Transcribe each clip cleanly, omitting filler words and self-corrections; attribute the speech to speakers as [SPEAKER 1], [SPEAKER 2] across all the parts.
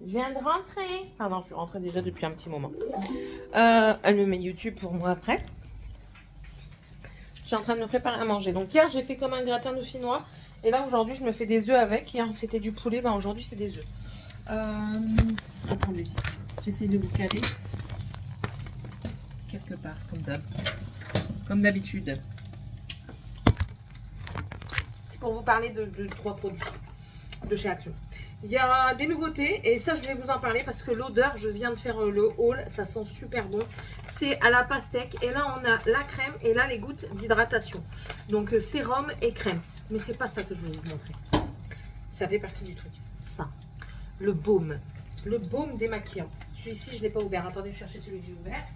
[SPEAKER 1] Je viens de rentrer. Enfin non, je suis rentrée déjà depuis un petit moment. Elle me met YouTube pour moi après. Je suis en train de me préparer à manger. Donc hier, j'ai fait comme un gratin dauphinois. Et là, aujourd'hui, je me fais des œufs avec. Hier, c'était du poulet. Ben, aujourd'hui, c'est des œufs. Attendez. J'essaie de vous caler. Quelque part, comme d'habitude. C'est pour vous parler de 3 produits de chez Action. Il y a des nouveautés et ça je vais vous en parler parce que l'odeur, je viens de faire le haul, ça sent super bon. C'est à la pastèque et là on a la crème et là les gouttes d'hydratation. Donc sérum et crème. Mais c'est pas ça que je vais vous montrer. Ça fait partie du truc. Ça, le baume. Le baume démaquillant. Celui-ci je ne l'ai pas ouvert. Attendez, je chercher celui que j'ai ouvert.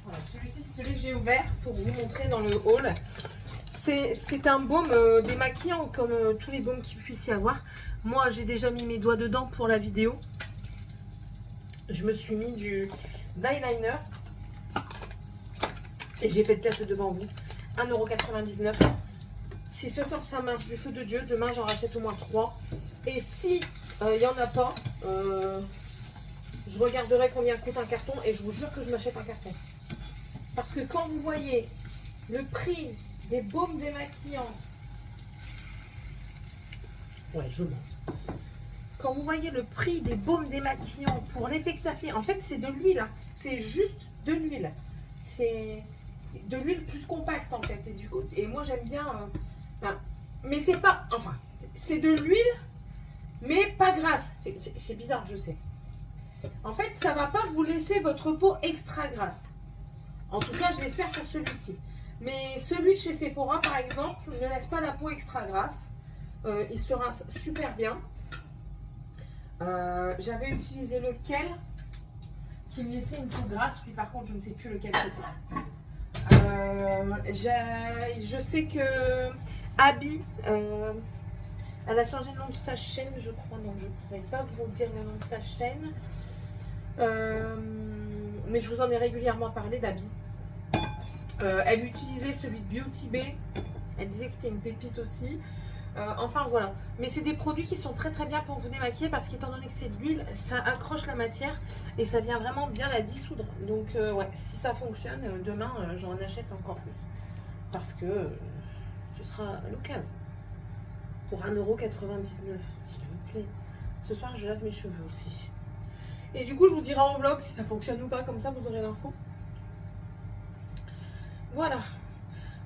[SPEAKER 1] Voilà, celui-ci, c'est celui que j'ai ouvert pour vous montrer dans le haul. C'est un baume démaquillant comme tous les baumes qu'il puisse y avoir. Moi, j'ai déjà mis mes doigts dedans pour la vidéo. Je me suis mis d'eyeliner. Et j'ai fait le test devant vous. 1,99 €. Si ce soir ça marche du feu de Dieu, demain j'en rachète au moins 3. Et si il n'y en a pas, je regarderai combien coûte un carton et je vous jure que je m'achète un carton. Parce que quand vous voyez le prix des baumes démaquillants, ouais, je mens. Quand vous voyez le prix des baumes démaquillants pour l'effet que ça fait, en fait, c'est de l'huile. Hein. C'est juste de l'huile. C'est de l'huile plus compacte, en fait. Et moi, j'aime bien... mais c'est pas... Enfin, c'est de l'huile, mais pas grasse. C'est bizarre, je sais. En fait, ça va pas vous laisser votre peau extra grasse. En tout cas, je l'espère pour celui-ci. Mais celui de chez Sephora, par exemple, ne laisse pas la peau extra grasse. Il se rince super bien. J'avais utilisé lequel qui me laissait une peau grasse. Puis par contre, je ne sais plus lequel c'était. Je sais que Abby, elle a changé le nom de sa chaîne, je crois. Non, je ne pourrais pas vous dire le nom de sa chaîne. Mais je vous en ai régulièrement parlé d'Abby. Elle utilisait celui de Beauty Bay. Elle disait que c'était une pépite aussi. Enfin voilà. Mais c'est des produits qui sont très très bien pour vous démaquiller parce qu'étant donné que c'est de l'huile, ça accroche la matière et ça vient vraiment bien la dissoudre. Donc ouais, si ça fonctionne, demain j'en achète encore plus. Parce que ce sera à l'occasion. Pour 1,99 €, s'il vous plaît. Ce soir, je lave mes cheveux aussi. Et du coup, je vous dirai en vlog si ça fonctionne ou pas. Comme ça, vous aurez l'info. Voilà.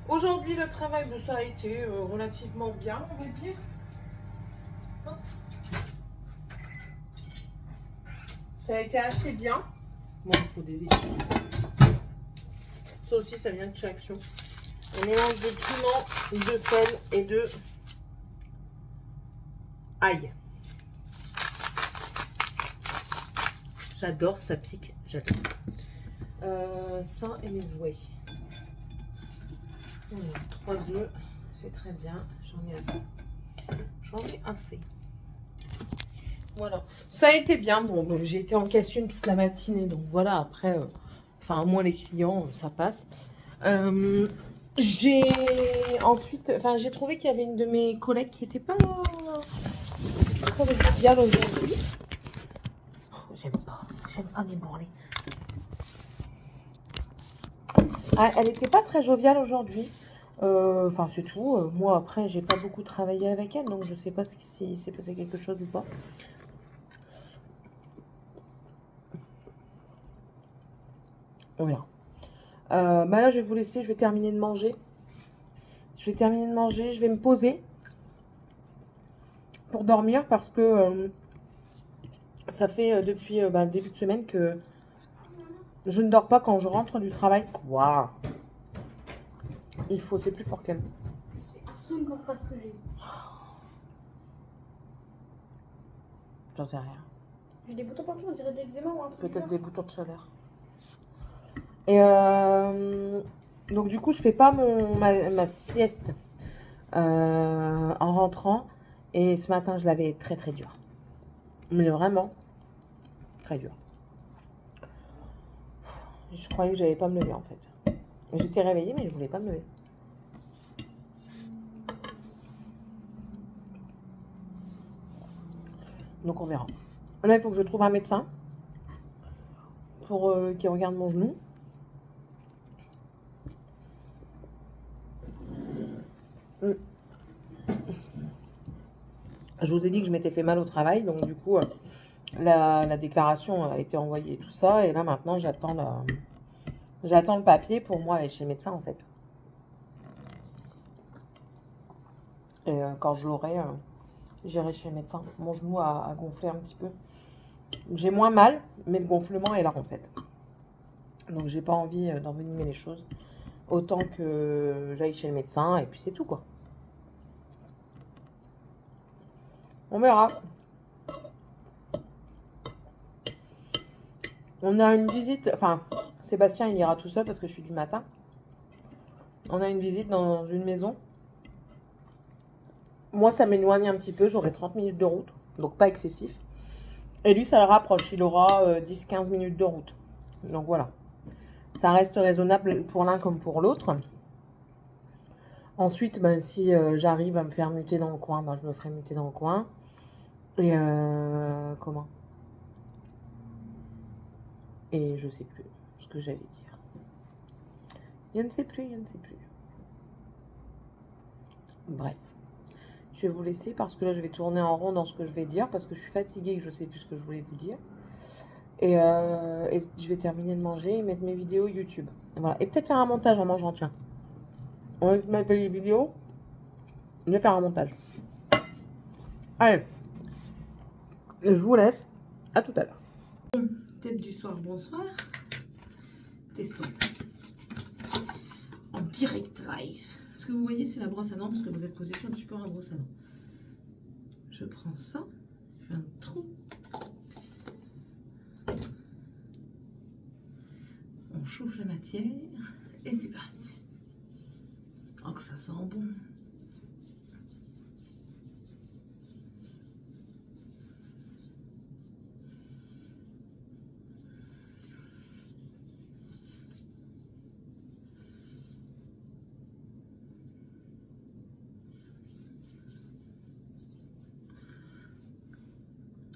[SPEAKER 1] Aujourd'hui, le travail, ça a été relativement bien, on va dire. Hop. Ça a été assez bien. Bon, il faut des épices. Ça aussi, ça vient de chez Action. Un mélange de piment, de sel et de ail. J'adore, ça pique, j'adore. Ça et mes whey. 3 œufs, c'est très bien. J'en ai assez. J'en ai assez. Voilà. Ça a été bien. Bon, j'ai été en cassune toute la matinée. Donc voilà, après, enfin, moi, les clients, ça passe. J'ai ensuite, enfin, j'ai trouvé qu'il y avait une de mes collègues qui n'était pas très joviale aujourd'hui. J'aime pas mes bourrelets. Ah, elle n'était pas très joviale aujourd'hui. Enfin, c'est tout. Moi, après, j'ai pas beaucoup travaillé avec elle, donc je sais pas si s'est passé quelque chose ou pas. On verra. Bah là, je vais vous laisser. Je vais terminer de manger. Je vais me poser pour dormir parce que ça fait depuis le début de semaine que je ne dors pas quand je rentre du travail. Waouh! Il faut, c'est plus fort qu'elle.
[SPEAKER 2] C'est absolument pas ce que j'ai.
[SPEAKER 1] J'en sais rien.
[SPEAKER 2] J'ai des boutons partout, on dirait de l'eczéma ou un truc.
[SPEAKER 1] Peut-être des boutons de chaleur. Et donc du coup, je fais pas ma sieste en rentrant. Et ce matin, je l'avais très très dur. Mais vraiment, très dur. Je croyais que j'allais pas me lever en fait. J'étais réveillée, mais je voulais pas me lever. Donc on verra. Là, il faut que je trouve un médecin pour qui regarde mon genou. Je vous ai dit que je m'étais fait mal au travail, donc du coup, la déclaration a été envoyée, tout ça. Et là, maintenant, j'attends le papier pour moi aller chez le médecin, en fait. Et quand je l'aurai, j'irai chez le médecin. Mon genou a gonflé un petit peu. J'ai moins mal, mais le gonflement est là, en fait. Donc, j'ai pas envie d'envenimer les choses. Autant que j'aille chez le médecin, et puis c'est tout, quoi. On verra. On a une visite, enfin, Sébastien, il ira tout seul parce que je suis du matin. On a une visite dans une maison. Moi, ça m'éloigne un petit peu, j'aurai 30 minutes de route, donc pas excessif. Et lui, ça le rapproche, il aura 10-15 minutes de route. Donc voilà. Ça reste raisonnable pour l'un comme pour l'autre. Ensuite, ben, si j'arrive à me faire muter dans le coin, ben, je me ferai muter dans le coin. Et comment? Et je sais plus ce que j'allais dire. Je ne sais plus. Bref. Je vais vous laisser parce que là, je vais tourner en rond dans ce que je vais dire parce que je suis fatiguée et que je ne sais plus ce que je voulais vous dire. Et je vais terminer de manger et mettre mes vidéos YouTube. Voilà. Et peut-être faire un montage en mangeant, tiens. On va mettre les vidéos. Je vais faire un montage. Allez. Je vous laisse. À tout à l'heure. Tête du soir, bonsoir. Testons. En direct live. Ce que vous voyez, c'est la brosse à dents parce que vous êtes posé sur le support à brosse à dents. Je prends ça. Je fais un trou. On chauffe la matière. Et c'est parti. Oh, que ça sent bon.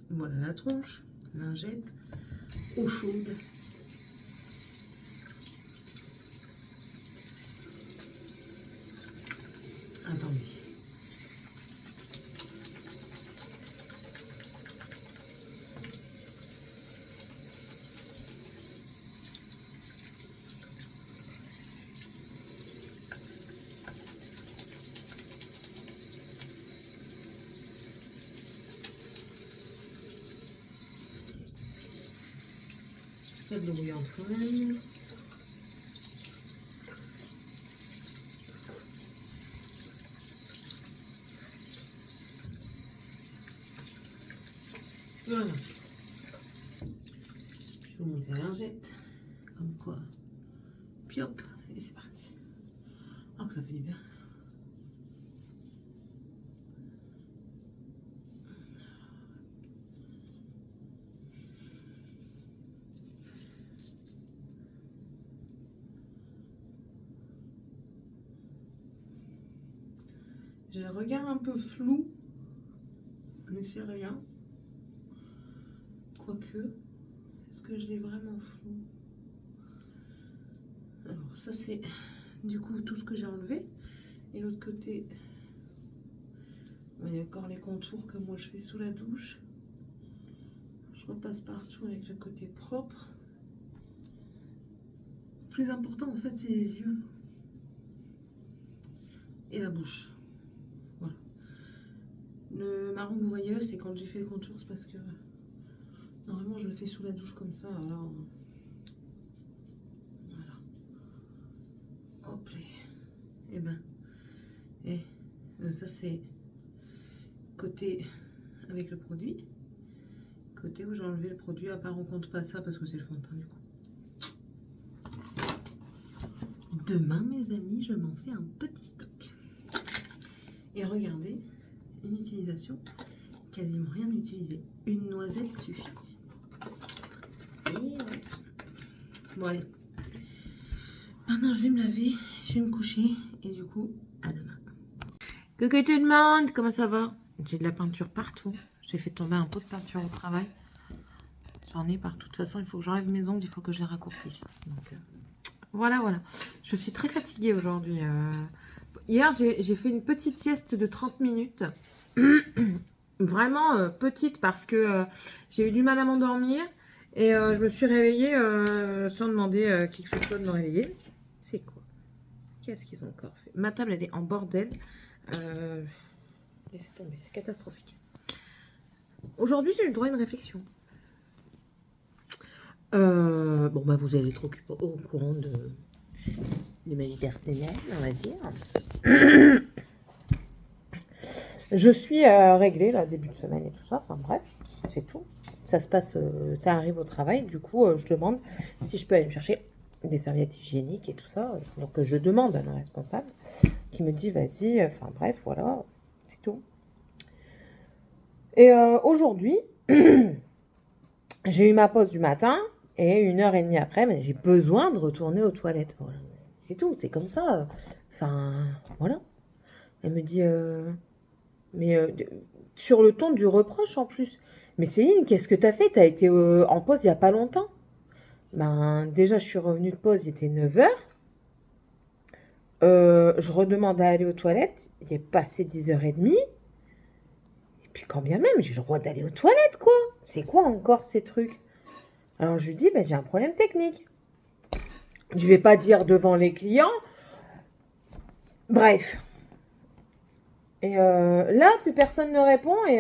[SPEAKER 1] Voilà la tronche, lingette, eau chaude. Attendez. Pas de l'eau bouillante quand même. Voilà. Je vais vous monter la lingette. Comme quoi. Piop. Et c'est parti. Oh, que ça fait du bien. J'ai le regard un peu flou, mais c'est rien. Quoique, est-ce que je l'ai vraiment flou? Alors ça c'est du coup tout ce que j'ai enlevé. Et l'autre côté, il y a encore les contours que moi je fais sous la douche. Je repasse partout avec le côté propre. Le plus important en fait c'est les yeux et la bouche. Voilà. Le marron que vous voyez là, c'est quand j'ai fait le contour, c'est parce que normalement je le fais sous la douche comme ça. Alors voilà. Hop là. Et ben, ça c'est côté avec le produit. Côté où j'ai enlevé le produit, à part on compte pas ça parce que c'est le fond de teint du coup. Demain mes amis, je m'en fais un petit stock. Et regardez, une utilisation, quasiment rien utilisé. Une noisette suffit. Et ouais. Bon allez. Maintenant je vais me laver, je vais me coucher et du coup à demain. Coucou tout le monde, comment ça va? J'ai de la peinture partout.
[SPEAKER 3] J'ai fait tomber un pot de peinture au travail. J'en ai partout. De toute façon, il faut que j'enlève mes ongles, il faut que je les raccourcisse. Donc, voilà, voilà. Je suis très fatiguée aujourd'hui. Hier, j'ai fait une petite sieste de 30 minutes. Vraiment petite parce que j'ai eu du mal à m'endormir. Et je me suis réveillée sans demander qui que ce soit de me réveiller. C'est quoi? Qu'est-ce qu'ils ont encore fait? Ma table, elle est en bordel. Laissez tomber, c'est catastrophique. Aujourd'hui, j'ai eu le droit à une réflexion. Bon, bah, vous allez être au courant de ma vie personnelle, on va dire. Je suis réglée, là, début de semaine et tout ça. Enfin, bref, c'est tout. Ça se passe, ça arrive au travail. Du coup, je demande si je peux aller me chercher des serviettes hygiéniques et tout ça. Donc, je demande à ma responsable qui me dit, vas-y, enfin, bref, voilà, c'est tout. Et aujourd'hui, j'ai eu ma pause du matin. Et 1h30 après, mais j'ai besoin de retourner aux toilettes. Voilà. C'est tout, c'est comme ça. Enfin, voilà. Elle me dit, sur le ton du reproche en plus. Mais Céline, qu'est-ce que t'as fait? T'as été en pause il n'y a pas longtemps. Ben, déjà, je suis revenue de pause, il était 9h. Je redemande à aller aux toilettes. Il est passé 10h30. Et puis, quand bien même, j'ai le droit d'aller aux toilettes, quoi. C'est quoi encore ces trucs? Alors je lui dis, ben, j'ai un problème technique. Je ne vais pas dire devant les clients. Bref. Et là, plus personne ne répond. Et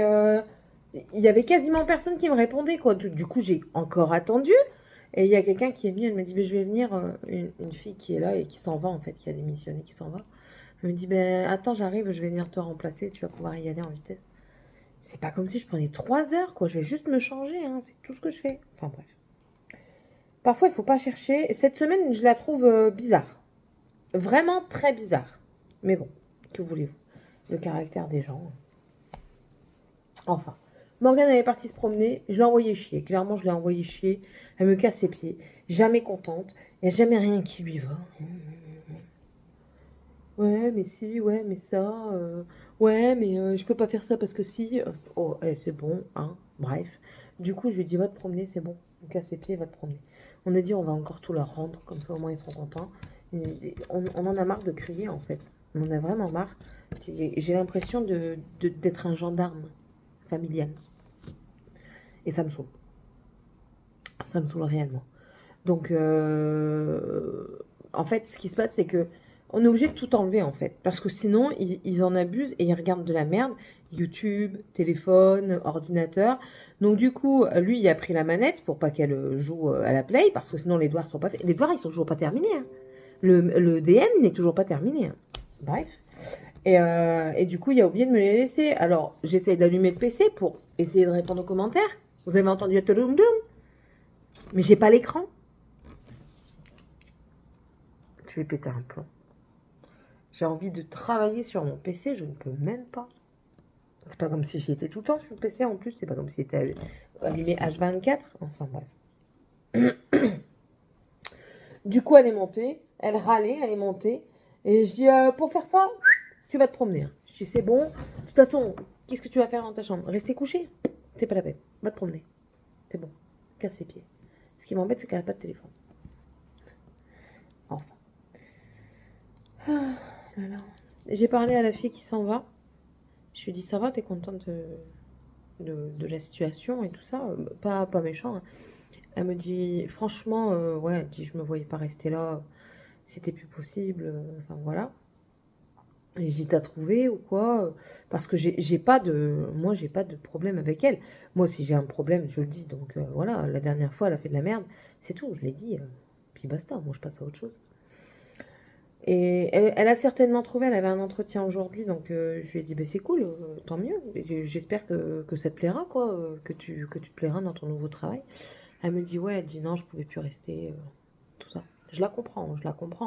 [SPEAKER 3] il y avait quasiment personne qui me répondait, quoi. Du coup, j'ai encore attendu. Et il y a quelqu'un qui est venu, elle me dit, ben, je vais venir. Une fille qui est là et qui s'en va, en fait, qui a démissionné, qui s'en va. Elle me dit, ben, attends, j'arrive, je vais venir te remplacer. Tu vas pouvoir y aller en vitesse. C'est pas comme si je prenais 3 heures, quoi. Je vais juste me changer, hein. C'est tout ce que je fais. Enfin, bref. Parfois, il ne faut pas chercher. Cette semaine, je la trouve bizarre. Vraiment très bizarre. Mais bon, que voulez-vous? Le caractère des gens. Enfin, Morgane, elle est partie se promener. Je l'ai envoyée chier. Clairement, je l'ai envoyée chier. Elle me casse ses pieds. Jamais contente. Il n'y a jamais rien qui lui va. Ouais, mais si, ouais, mais ça. Ouais, mais je peux pas faire ça parce que si. Oh, c'est bon, hein. Bref. Du coup, je lui ai dit, va te promener, c'est bon. Me casse ses pieds, va te promener. On a dit, on va encore tout leur rendre, comme ça au moins ils seront contents. On en a marre de crier en fait. On en a vraiment marre. J'ai l'impression d'être un gendarme familial. Et ça me saoule. Ça me saoule réellement. Donc, en fait, ce qui se passe, c'est que on est obligé de tout enlever en fait. Parce que sinon, ils en abusent et ils regardent de la merde. YouTube, téléphone, ordinateur. Donc du coup, lui, il a pris la manette pour pas qu'elle joue à la play. Parce que sinon, les devoirs sont pas faits. Les devoirs, ils sont toujours pas terminés. Hein. Le DM, il n'est toujours pas terminé. Hein. Bref. Et du coup, il a oublié de me les laisser. Alors, j'essaye d'allumer le PC pour essayer de répondre aux commentaires. Vous avez entendu le Doom Doom? Mais j'ai pas l'écran. Je vais péter un plomb. J'ai envie de travailler sur mon PC, je ne peux même pas. C'est pas comme si j'y étais tout le temps sur le PC en plus. C'est pas comme si c'était allumé H24. Enfin bref. Du coup, elle est montée. Elle râlait, elle est montée. Et je dis, pour faire ça, tu vas te promener. Je dis, c'est bon. De toute façon, qu'est-ce que tu vas faire dans ta chambre? Rester couché? C'est pas la peine. Va te promener. C'est bon. Casse ses pieds. Ce qui m'embête, c'est qu'elle n'a pas de téléphone. Enfin. Voilà. J'ai parlé à la fille qui s'en va. Je lui ai dit, ça va, t'es contente de la situation et tout ça? Pas méchant. Hein. Elle me dit, franchement, ouais, elle dit, je me voyais pas rester là. C'était plus possible. Enfin, voilà. Et j'ai dit, t'as trouvé ou quoi? Parce que j'ai pas de problème avec elle. Moi, si j'ai un problème, je le dis. Donc, voilà, la dernière fois, elle a fait de la merde. C'est tout, je l'ai dit. Puis basta, moi, je passe à autre chose. Et elle a certainement trouvé, elle avait un entretien aujourd'hui, donc je lui ai dit, bah, c'est cool, tant mieux. J'espère que ça te plaira, quoi, que tu te plairas dans ton nouveau travail. Elle me dit, ouais, elle dit, non, je pouvais plus rester, tout ça. Je la comprends,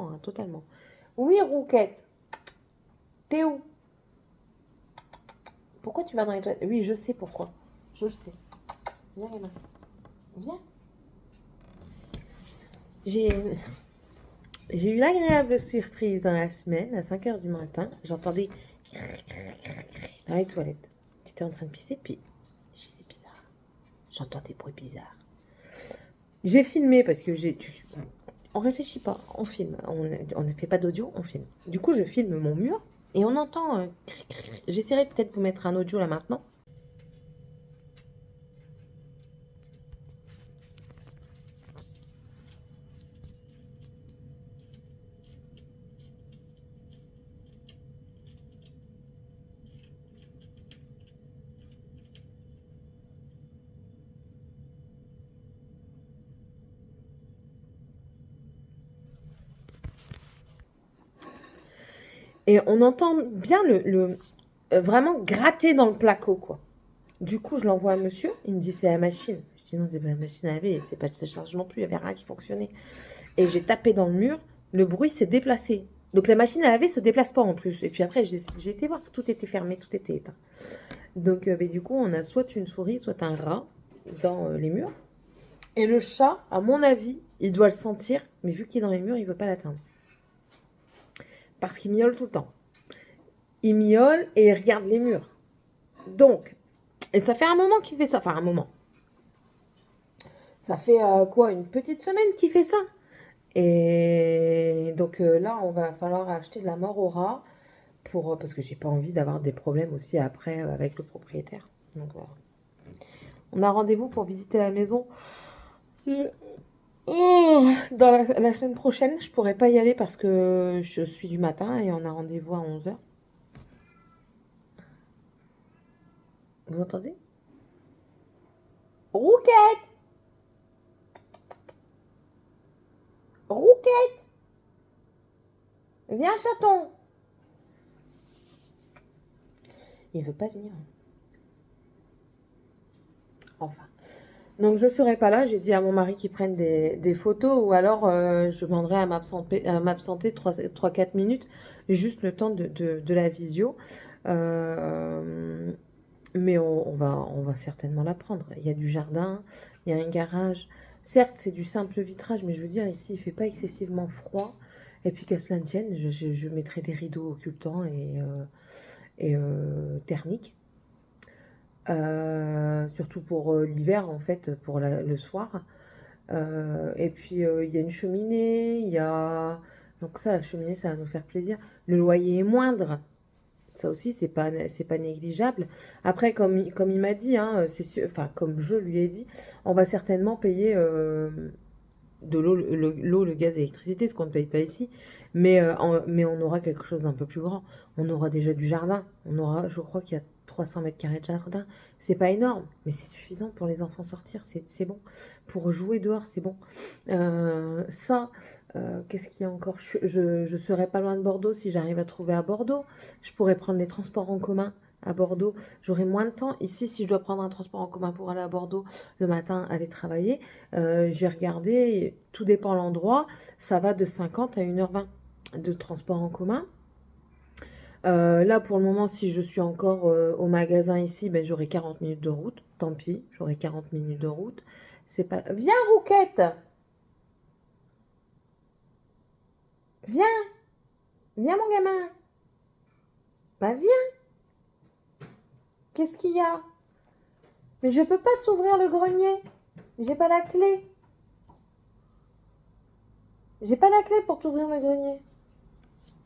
[SPEAKER 3] hein, totalement. Oui, Rouquette, t'es où? Pourquoi tu vas dans les toilettes? Oui, je sais pourquoi, je le sais. Viens, Emma. Viens. J'ai eu l'agréable surprise dans la semaine, à 5h du matin, j'entendais dans les toilettes. J'étais en train de pisser, puis j'entends des bruits bizarres. J'ai filmé parce que on réfléchit pas, on filme. On ne fait pas d'audio, on filme. Du coup, je filme mon mur et on entend... J'essaierai peut-être de vous mettre un audio là maintenant. Et on entend bien vraiment gratter dans le placo, quoi. Du coup, je l'envoie à monsieur. Il me dit, c'est la machine. Je dis, non, c'est pas la machine à laver. C'est pas de séchage non plus. Il n'y avait rien qui fonctionnait. Et j'ai tapé dans le mur. Le bruit s'est déplacé. Donc, la machine à laver ne se déplace pas en plus. Et puis après, j'ai été voir. Tout était fermé. Tout était éteint. Donc, du coup, on a soit une souris, soit un rat dans les murs. Et le chat, à mon avis, il doit le sentir. Mais vu qu'il est dans les murs, il ne veut pas l'atteindre. Parce qu'il miaule tout le temps. Il miaule et il regarde les murs. Donc, et ça fait un moment qu'il fait ça. Enfin, un moment. Ça fait quoi, une petite semaine qu'il fait ça. Et donc là, on va falloir acheter de la mort au rat. Parce que j'ai pas envie d'avoir des problèmes aussi après avec le propriétaire. Donc voilà. On a rendez-vous pour visiter la maison. Dans la semaine prochaine, je pourrais pas y aller parce que je suis du matin et on a rendez-vous à 11h. Vous entendez? Rouquette! Rouquette! Viens, chaton! Il veut pas venir. Enfin. Donc je serai pas là. J'ai dit à mon mari qu'il prenne des photos ou alors je demanderai à m'absenter 3-4 minutes, juste le temps de la visio. Mais on va certainement la prendre. Il y a du jardin, il y a un garage. Certes, c'est du simple vitrage, mais je veux dire, ici, il ne fait pas excessivement froid. Et puis qu'à cela ne tienne, je mettrai des rideaux occultants et thermiques. Surtout pour l'hiver, en fait, pour le soir. Et puis, il y a une cheminée, il y a... Donc ça, la cheminée, ça va nous faire plaisir. Le loyer est moindre. Ça aussi, c'est pas négligeable. Après, comme il m'a dit, hein, c'est sûr, enfin, comme je lui ai dit, on va certainement payer de l'eau, le gaz et l'électricité, ce qu'on ne paye pas ici. Mais on aura quelque chose d'un peu plus grand. On aura déjà du jardin. On aura, je crois qu'il y a 300 mètres carrés de jardin. C'est pas énorme, mais c'est suffisant pour les enfants sortir. C'est bon. Pour jouer dehors, c'est bon. Qu'est-ce qu'il y a encore? Je serai pas loin de Bordeaux si j'arrive à trouver à Bordeaux. Je pourrais prendre les transports en commun à Bordeaux. J'aurai moins de temps. Ici, si je dois prendre un transport en commun pour aller à Bordeaux le matin, aller travailler, j'ai regardé, tout dépend l'endroit, ça va de 50 à 1h20 de transport en commun. Là, pour le moment, si je suis encore au magasin ici, ben, j'aurai 40 minutes de route. Tant pis, j'aurai 40 minutes de route. C'est pas... Viens, Rouquette! Viens! Viens, mon gamin! Bah, viens! Qu'est-ce qu'il y a? Mais je peux pas t'ouvrir le grenier. J'ai pas la clé. J'ai pas la clé pour t'ouvrir le grenier.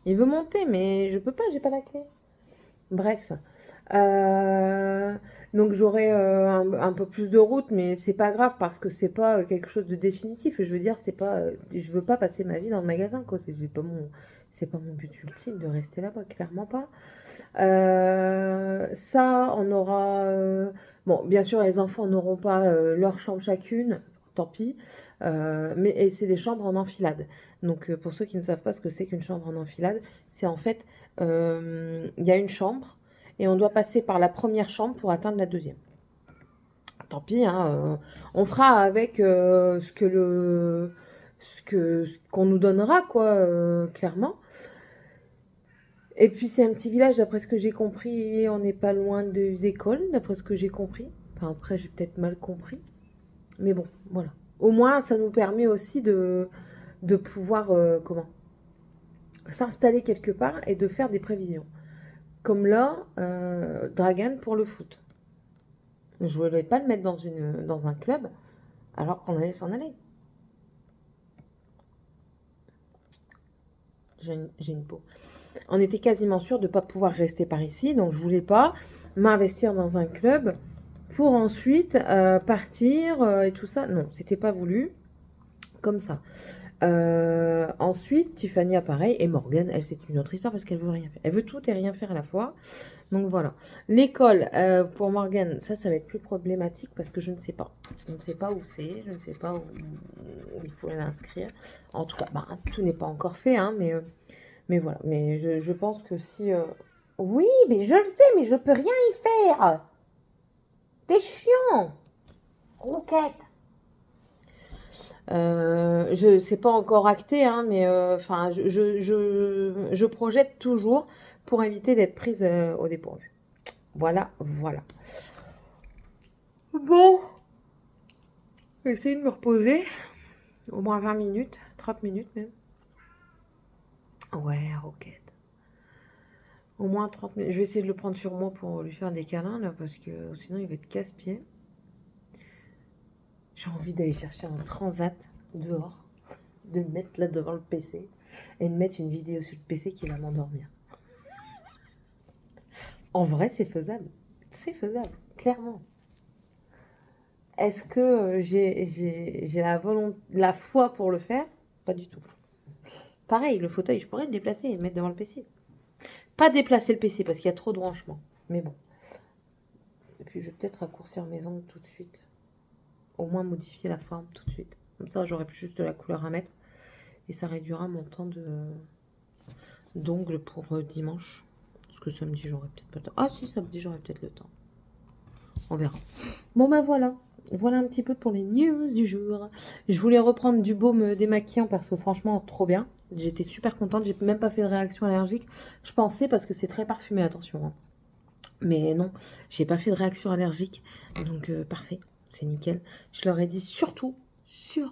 [SPEAKER 3] Il veut monter, mais je peux pas, j'ai pas la clé. Bref. Donc j'aurai un peu plus de route, mais c'est pas grave parce que c'est pas quelque chose de définitif. Je veux dire, c'est pas, je veux pas passer ma vie dans le magasin, quoi. C'est pas mon but ultime de rester là-bas, clairement pas. Ça, on aura. Bon, bien sûr, les enfants n'auront pas leur chambre chacune, tant pis. Et c'est des chambres en enfilade. Donc, pour ceux qui ne savent pas ce que c'est qu'une chambre en enfilade, c'est en fait, il y a une chambre et on doit passer par la première chambre pour atteindre la deuxième. Tant pis, hein, on fera avec ce qu'on nous donnera, quoi, clairement. Et puis c'est un petit village, d'après ce que j'ai compris, on n'est pas loin des écoles, d'après ce que j'ai compris. Enfin après j'ai peut-être mal compris. Mais bon, voilà. Au moins ça nous permet aussi de pouvoir s'installer quelque part et de faire des prévisions. Comme là, Dragan pour le foot. Je voulais pas le mettre dans un club alors qu'on allait s'en aller. J'ai une peau. On était quasiment sûr de ne pas pouvoir rester par ici, donc je voulais pas m'investir dans un club pour ensuite partir et tout ça. Non, c'était pas voulu comme ça. Ensuite, Tiffany a pareil et Morgane, elle c'est une autre histoire parce qu'elle veut rien faire. Elle veut tout et rien faire à la fois. Donc voilà. L'école pour Morgane, ça va être plus problématique parce que je ne sais pas. Je ne sais pas où c'est, je ne sais pas où il faut l'inscrire. En tout cas, bah, tout n'est pas encore fait, hein, mais voilà. Mais je pense que si... Oui, mais je le sais, mais je peux rien y faire. T'es chiant. Rouquette. C'est pas encore acté, hein, mais enfin, je projette toujours pour éviter d'être prise au dépourvu. Voilà, voilà. Bon, je vais essayer de me reposer. Au moins 20 minutes, 30 minutes même. Ouais, roquette. Au moins 30 minutes. Je vais essayer de le prendre sur moi pour lui faire des câlins, là, parce que sinon il va être casse-pied. J'ai envie d'aller chercher un transat dehors, de me mettre là devant le PC et de mettre une vidéo sur le PC qui va m'endormir. En vrai, c'est faisable. C'est faisable, clairement. Est-ce que j'ai la foi pour le faire? Pas du tout. Pareil, le fauteuil, je pourrais le déplacer et le mettre devant le PC. Pas déplacer le PC parce qu'il y a trop de branchements. Mais bon. Et puis, je vais peut-être raccourcir mes ongles tout de suite. Au moins modifier la forme tout de suite. Comme ça, j'aurai plus juste de la couleur à mettre. Et ça réduira mon temps d'ongles pour dimanche. Parce que samedi, j'aurai peut-être pas le temps. Ah si, samedi, j'aurai peut-être le temps. On verra. Bon, bah voilà. Voilà un petit peu pour les news du jour. Je voulais reprendre du baume démaquillant parce que franchement, trop bien. J'étais super contente. J'ai même pas fait de réaction allergique. Je pensais parce que c'est très parfumé, attention. Hein. Mais non, j'ai pas fait de réaction allergique. Donc, parfait. C'est nickel. Je leur ai dit surtout, si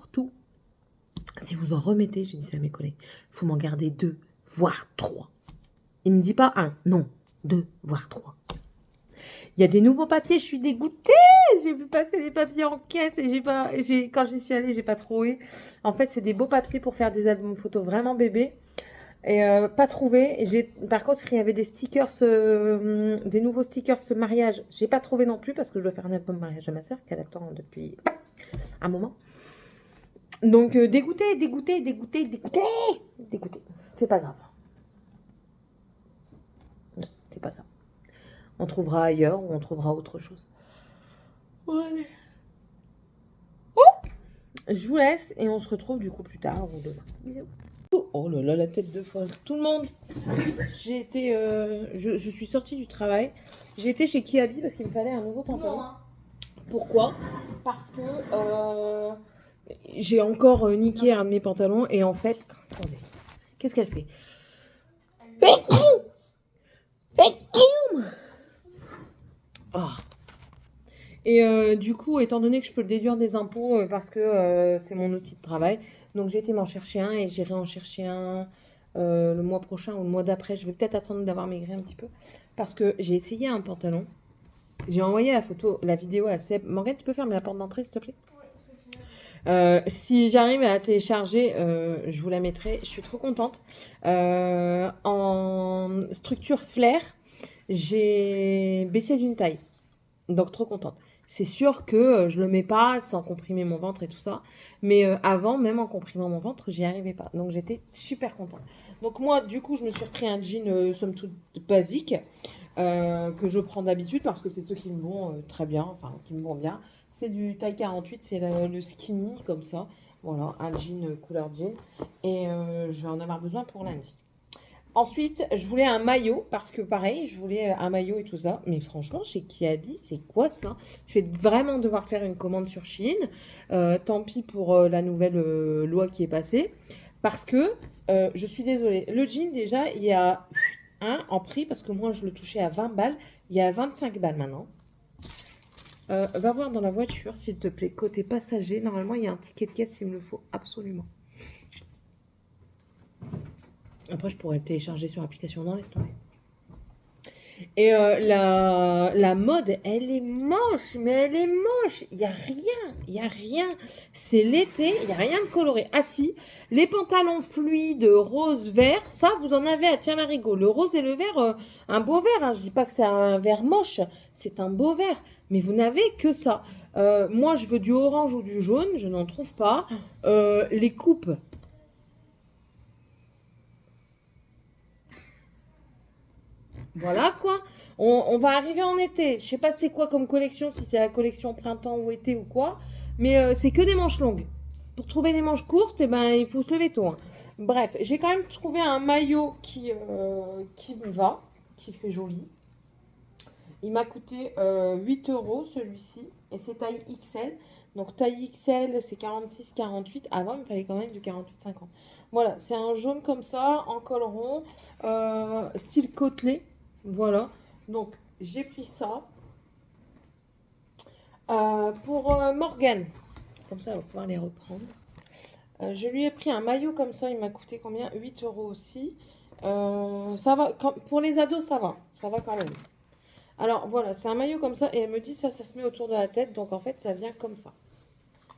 [SPEAKER 3] vous en remettez, j'ai dit ça à mes collègues, il faut m'en garder 2, voire 3. Il me dit pas 1, non, 2, voire 3. Il y a des nouveaux papiers, je suis dégoûtée. J'ai vu passer les papiers en caisse et quand j'y suis allée, j'ai pas trouvé. En fait, c'est des beaux papiers pour faire des albums photos vraiment bébés. Et pas trouvé. Par contre, il y avait des stickers, des nouveaux stickers mariage. J'ai pas trouvé non plus parce que je dois faire un album mariage à ma soeur qu'elle attend depuis un moment. Donc dégoûté. C'est pas grave. Non, c'est pas grave. On trouvera ailleurs ou on trouvera autre chose. Voilà. Oh, je vous laisse et on se retrouve du coup plus tard ou demain. Bisous. Oh là là, la tête de folle. Tout le monde. J'ai été. Je suis sortie du travail. J'ai été chez Kiabi parce qu'il me fallait un nouveau pantalon.
[SPEAKER 2] Non, hein.
[SPEAKER 3] Pourquoi? Parce que j'ai encore niqué un de mes pantalons et en fait. Attendez. Qu'est-ce qu'elle fait? Oh. Et du coup, étant donné que je peux le déduire des impôts parce que c'est mon outil de travail, donc j'ai été m'en chercher un et j'irai en chercher un le mois prochain ou le mois d'après. Je vais peut-être attendre d'avoir maigri un petit peu parce que j'ai essayé un pantalon. J'ai envoyé la vidéo à Seb. Morgane, tu peux fermer la porte d'entrée, s'il te plaît? Si j'arrive à la télécharger, je vous la mettrai. Je suis trop contente. En structure flair, j'ai baissé d'une taille. Donc trop contente. C'est sûr que je le mets pas sans comprimer mon ventre et tout ça. Mais avant, même en comprimant mon ventre, j'y arrivais pas. Donc j'étais super contente. Donc moi, du coup, je me suis repris un jean somme toute basique que je prends d'habitude parce que c'est ceux qui me vont très bien, enfin qui me vont bien. C'est du taille 48, c'est le skinny comme ça. Voilà, un jean couleur jean. Et je vais en avoir besoin pour lundi. Ensuite, je voulais un maillot, parce que pareil, je voulais un maillot et tout ça. Mais franchement, chez Kiabi, c'est quoi ça? Je vais vraiment devoir faire une commande sur Shein. Tant pis pour la nouvelle loi qui est passée. Parce que, je suis désolée, le jean déjà, il y a un en prix, parce que moi, je le touchais à 20 balles. Il y a 25 balles maintenant. Va voir dans la voiture, s'il te plaît, côté passager. Normalement, il y a un ticket de caisse s'il me le faut, absolument. Après, je pourrais le télécharger sur l'application. Non, laisse tomber. Et la mode, elle est moche, mais elle est moche. Il n'y a rien, il n'y a rien. C'est l'été, il n'y a rien de coloré. Ah si, les pantalons fluides rose, vert, ça, vous en avez à tiens la rigole. Le rose et le vert, un beau vert. Hein. Je dis pas que c'est un vert moche, c'est un beau vert. Mais vous n'avez que ça. Moi, je veux du orange ou du jaune, je n'en trouve pas. Les coupes. Voilà quoi. On va arriver en été. Je sais pas c'est quoi comme collection, si c'est la collection printemps ou été ou quoi. Mais c'est que des manches longues. Pour trouver des manches courtes, eh ben, il faut se lever tôt. Hein. Bref, j'ai quand même trouvé un maillot qui me va, qui fait joli. Il m'a coûté 8 € celui-ci. Et c'est taille XL. Donc taille XL, c'est 46-48. Avant, il me fallait quand même du 48-50. Voilà, c'est un jaune comme ça, en col rond, style côtelé. Voilà, donc j'ai pris ça pour Morgane. Comme ça, elle va pouvoir les reprendre. Je lui ai pris un maillot comme ça, il m'a coûté combien? 8 € aussi. Ça va, pour les ados, ça va quand même. Alors voilà, c'est un maillot comme ça et elle me dit ça se met autour de la tête, donc en fait ça vient comme ça.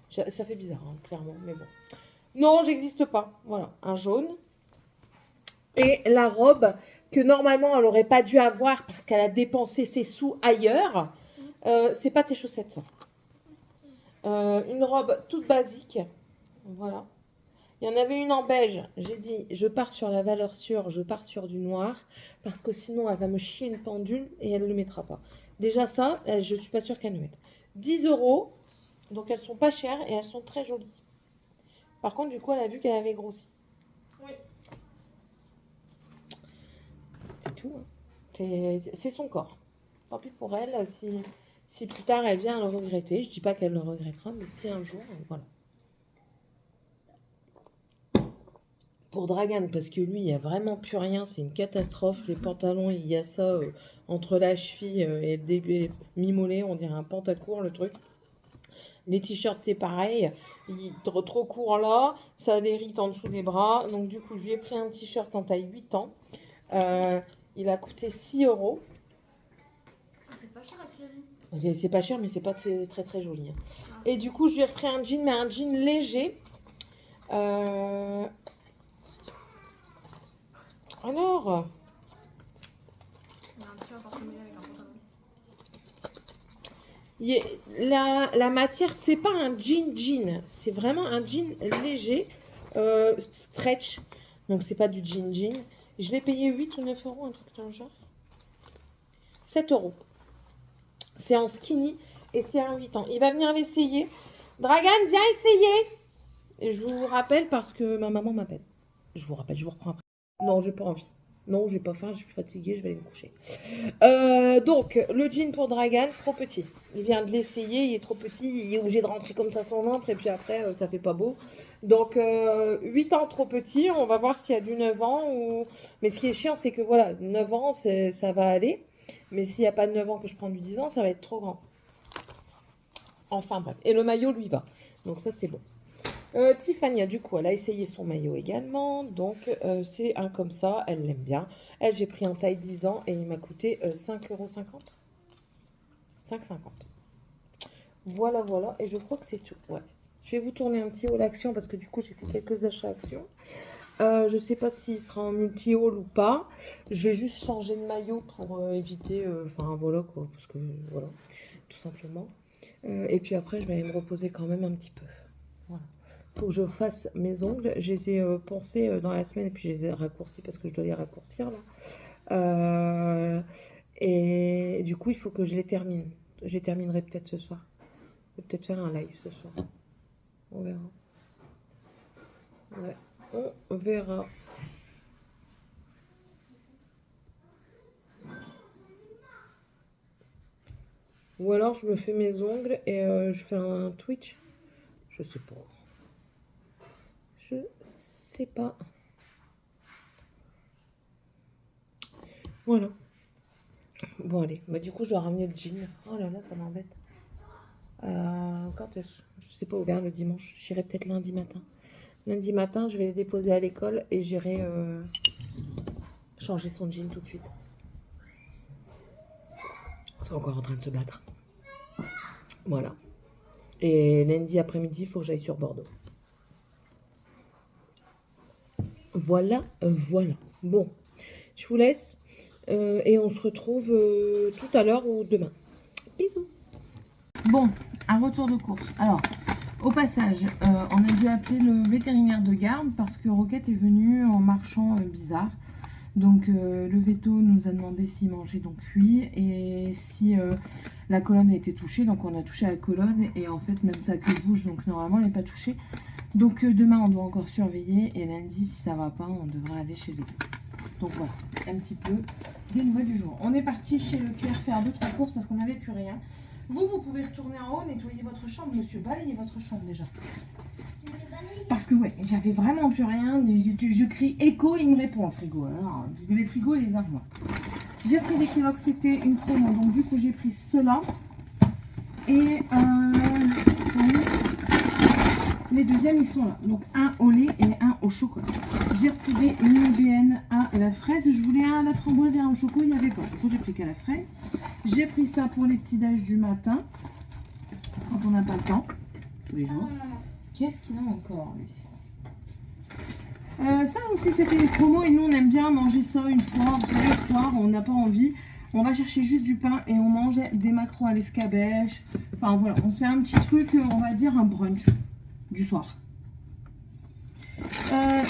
[SPEAKER 3] Ça fait bizarre, hein, clairement, mais bon. Non, j'existe pas. Voilà, un jaune. Et la robe que normalement elle n'aurait pas dû avoir parce qu'elle a dépensé ses sous ailleurs. C'est pas tes chaussettes, ça. Une robe toute basique. Voilà. Il y en avait une en beige. J'ai dit, je pars sur la valeur sûre, je pars sur du noir. Parce que sinon, elle va me chier une pendule et elle ne le mettra pas. Déjà ça, je suis pas sûre qu'elle le mette. 10 €. Donc elles sont pas chères et elles sont très jolies. Par contre, du coup, elle a vu qu'elle avait grossi.
[SPEAKER 2] Oui.
[SPEAKER 3] C'est tout. Hein. C'est son corps. Tant pis pour elle, si plus tard elle vient à le regretter. Je dis pas qu'elle le regrettera, mais si un jour, voilà. Pour Dragan, parce que lui, il n'y a vraiment plus rien, c'est une catastrophe. Les pantalons, il y a ça entre la cheville et le début mi-mollet, on dirait un pantacourt, le truc. Les t-shirts, c'est pareil. Il est trop court là, ça l'hérite en dessous des bras. Donc, du coup, je lui ai pris un t-shirt en taille 8 ans. Il a coûté 6 €.
[SPEAKER 2] C'est pas cher à Pierre.
[SPEAKER 3] C'est pas cher, mais c'est pas très joli. Hein. Et du coup, je lui ai repris un jean, mais un jean léger. Alors, la matière, c'est pas un jean, c'est vraiment un jean léger, stretch. Donc, c'est pas du jean. Je l'ai payé 8 ou 9 €, un truc dans le genre. 7 €. C'est en skinny et c'est un 8 ans. Il va venir l'essayer. Dragan, viens essayer. Et je vous rappelle parce que ma maman m'appelle. Je vous rappelle, je vous reprends après. Non, j'ai pas envie. Non, j'ai pas faim, je suis fatiguée, je vais aller me coucher. Donc, le jean pour Dragan, trop petit. Il vient de l'essayer, il est trop petit, il est obligé de rentrer comme ça son ventre, et puis après, ça fait pas beau. Donc, 8 ans trop petit, on va voir s'il y a du 9 ans. Ou... Mais ce qui est chiant, c'est que voilà, 9 ans, ça va aller. Mais s'il n'y a pas de 9 ans que je prends du 10 ans, ça va être trop grand. Enfin bref. Et le maillot lui va. Donc ça, c'est bon. Tiffany, du coup, elle a essayé son maillot également. Donc, c'est un comme ça. Elle l'aime bien. Elle, j'ai pris en taille 10 ans et il m'a coûté 5,50 €. 5,50 €. Voilà, voilà. Et je crois que c'est tout. Ouais. Je vais vous tourner un petit haul action parce que du coup, j'ai fait quelques achats action. Je ne sais pas s'il sera en multi-haul ou pas. Je vais juste changer de maillot pour éviter... Enfin, voilà quoi. Parce que, voilà. Tout simplement. Et puis après, je vais aller me reposer quand même un petit peu. Voilà. Faut que je fasse mes ongles. Je les ai poncés dans la semaine et puis je les ai raccourcis parce que je dois les raccourcir là. Et du coup, il faut que je les termine. Je les terminerai peut-être ce soir. Je vais peut-être faire un live ce soir. On verra. Ouais, on verra. Ou alors je me fais mes ongles et je fais un Twitch. Je sais pas. Je sais pas. Voilà. Bon, allez. Bah, du coup, je dois ramener le jean. Oh là là, ça m'embête. Quand est-ce? Je sais pas, ouvert le dimanche. J'irai peut-être lundi matin. Lundi matin, je vais les déposer à l'école et j'irai changer son jean tout de suite. sont encore en train de se battre. Voilà. Et lundi après-midi, il faut que j'aille sur Bordeaux. Voilà, voilà. Bon, je vous laisse et on se retrouve tout à l'heure ou demain. Bisous. Bon, un retour de course. Alors, au passage, on a dû appeler le vétérinaire de garde parce que Roquette est venue en marchant bizarre. Donc, le veto nous a demandé s'il mangeait donc cuit et si la colonne a été touchée. Donc, on a touché la colonne et en fait, même sa queue bouge. Donc, normalement, elle n'est pas touchée. Donc, demain, on doit encore surveiller et lundi, si ça va pas, on devra aller chez le veto. Donc, voilà, un petit peu des nouvelles du jour. On est parti chez Leclerc faire 2-3 courses parce qu'on n'avait plus rien. Vous pouvez retourner en haut, nettoyer votre chambre, monsieur. Balayez votre chambre déjà. Parce que, ouais, j'avais vraiment plus rien. Je crie écho, il me répond au frigo. Alors, les frigos et les armoires. J'ai pris des kilos, c'était une promo. Donc, du coup, j'ai pris ceux-là. Et les deuxièmes, ils sont là. Donc, un au lait et un au chocolat. J'ai retrouvé une IBN à la fraise. Je voulais un à la framboise et un au chocolat, il n'y avait pas. Du coup, j'ai pris qu'à la fraise. J'ai pris ça pour les petits déj du matin. Quand on n'a pas le temps. Tous les jours. Qu'est-ce qu'il a encore, lui? Ça aussi, c'était une promo. Et nous, on aime bien manger ça une fois. Vous savez, le soir, on n'a pas envie. On va chercher juste du pain et on mange des macarons à l'escabèche. Enfin, voilà. On se fait un petit truc, on va dire un brunch du soir.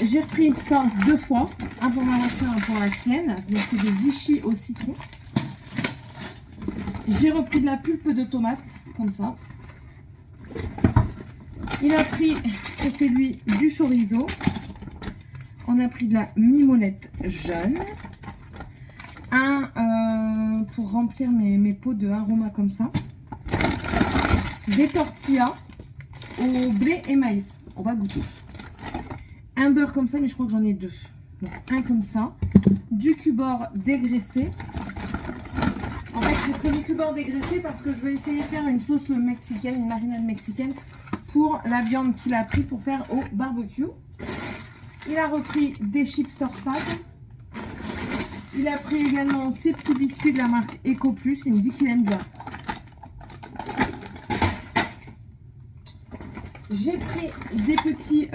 [SPEAKER 3] J'ai repris ça 2 fois. Un pour ma voiture, un pour la sienne. Donc, c'est des Vichy au citron. J'ai repris de la pulpe de tomate, comme ça. Il a pris, et c'est lui, du chorizo. On a pris de la mimolette jaune. Un pour remplir mes pots de aroma comme ça. Des tortillas au blé et maïs. On va goûter. Un beurre comme ça, mais je crois que j'en ai 2. Donc un comme ça. Du cubord dégraissé. En fait, j'ai pris du cubord dégraissé parce que je vais essayer de faire une sauce mexicaine, une marinade mexicaine pour la viande qu'il a pris pour faire au barbecue. Il a repris des chips torsade. Il a pris également ces petits biscuits de la marque Eco Plus. Il me dit qu'il aime bien. J'ai pris des petits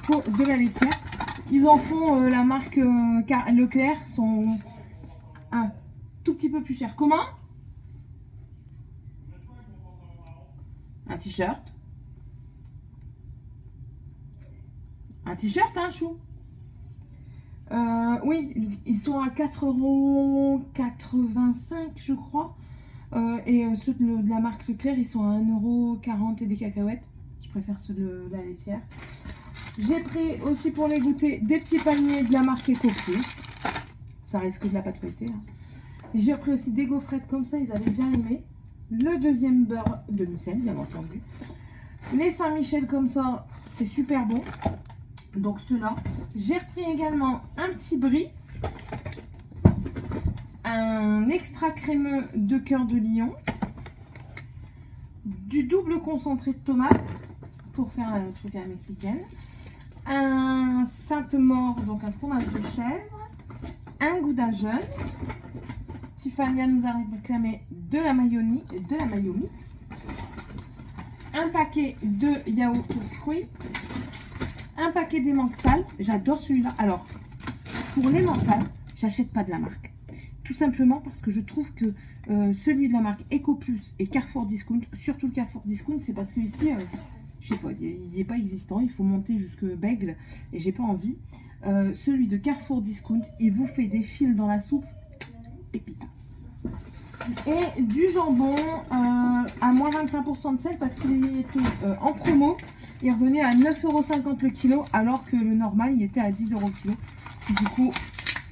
[SPEAKER 3] pots de la laitière. Ils en font la marque Leclerc. Sont un tout petit peu plus chers. Comment? Un t-shirt. Un t-shirt, hein, chou? Oui, ils sont à 4,85 €, je crois. Et ceux de la marque Leclerc, ils sont à 1,40 € et des cacahuètes. Je préfère ceux de la laitière. J'ai pris aussi pour les goûter des petits paniers de la marque Ecofruit. Ça risque de la pâte feuilletée. Hein. J'ai pris aussi des gaufrettes comme ça, ils avaient bien aimé. Le deuxième beurre de Micelle, bien entendu. Les Saint-Michel comme ça, c'est super bon. Donc ceux-là. J'ai repris également un petit brie. Un extra crémeux de cœur de lion. Du double concentré de tomate pour faire un truc à la mexicaine. Un Sainte-Maure, donc un fromage de chèvre. Un gouda jaune. Tiffania nous a réclamé de la mayonnaise, de la mayo mix. Un paquet de yaourt aux fruits. Un paquet d'emmental. J'adore celui-là. Alors, pour l'emmental, j'achète pas de la marque. Tout simplement parce que je trouve que celui de la marque Eco Plus et Carrefour Discount, surtout le Carrefour Discount, c'est parce que ici, je sais pas, il n'est pas existant. Il faut monter jusque Bègle et j'ai pas envie. Celui de Carrefour Discount, il vous fait des fils dans la soupe. Pépitas. Et du jambon à moins 25% de sel parce qu'il était en promo. Il revenait à 9,50 € le kilo alors que le normal il était à 10 € le kilo. Du coup,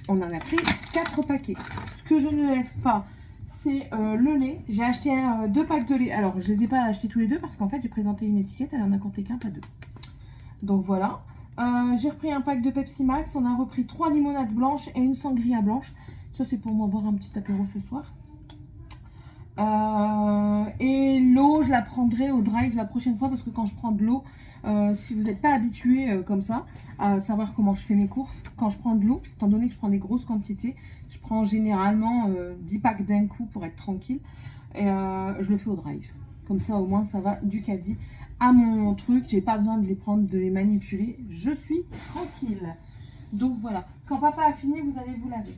[SPEAKER 3] on en a pris 4 paquets. Ce que je ne lève pas, c'est le lait. J'ai acheté 2 packs de lait. Alors, je ne les ai pas achetés tous les deux parce qu'en fait, j'ai présenté une étiquette. Elle en a compté qu'un, pas 2. Donc voilà. J'ai repris un pack de Pepsi Max. On a repris 3 limonades blanches et une sangria blanche. Ça, c'est pour moi boire un petit apéro ce soir.
[SPEAKER 4] Et l'eau, je la prendrai au drive la prochaine fois parce que quand je prends de l'eau, si vous n'êtes pas habitué comme ça à savoir comment je fais mes courses, quand je prends de l'eau, étant donné que je prends des grosses quantités, je prends généralement 10 packs d'un coup pour être tranquille et je le fais au drive. Comme ça au moins ça va du caddie à mon truc, j'ai pas besoin de les prendre, de les manipuler, je suis tranquille. Donc voilà, quand papa a fini, vous allez vous laver.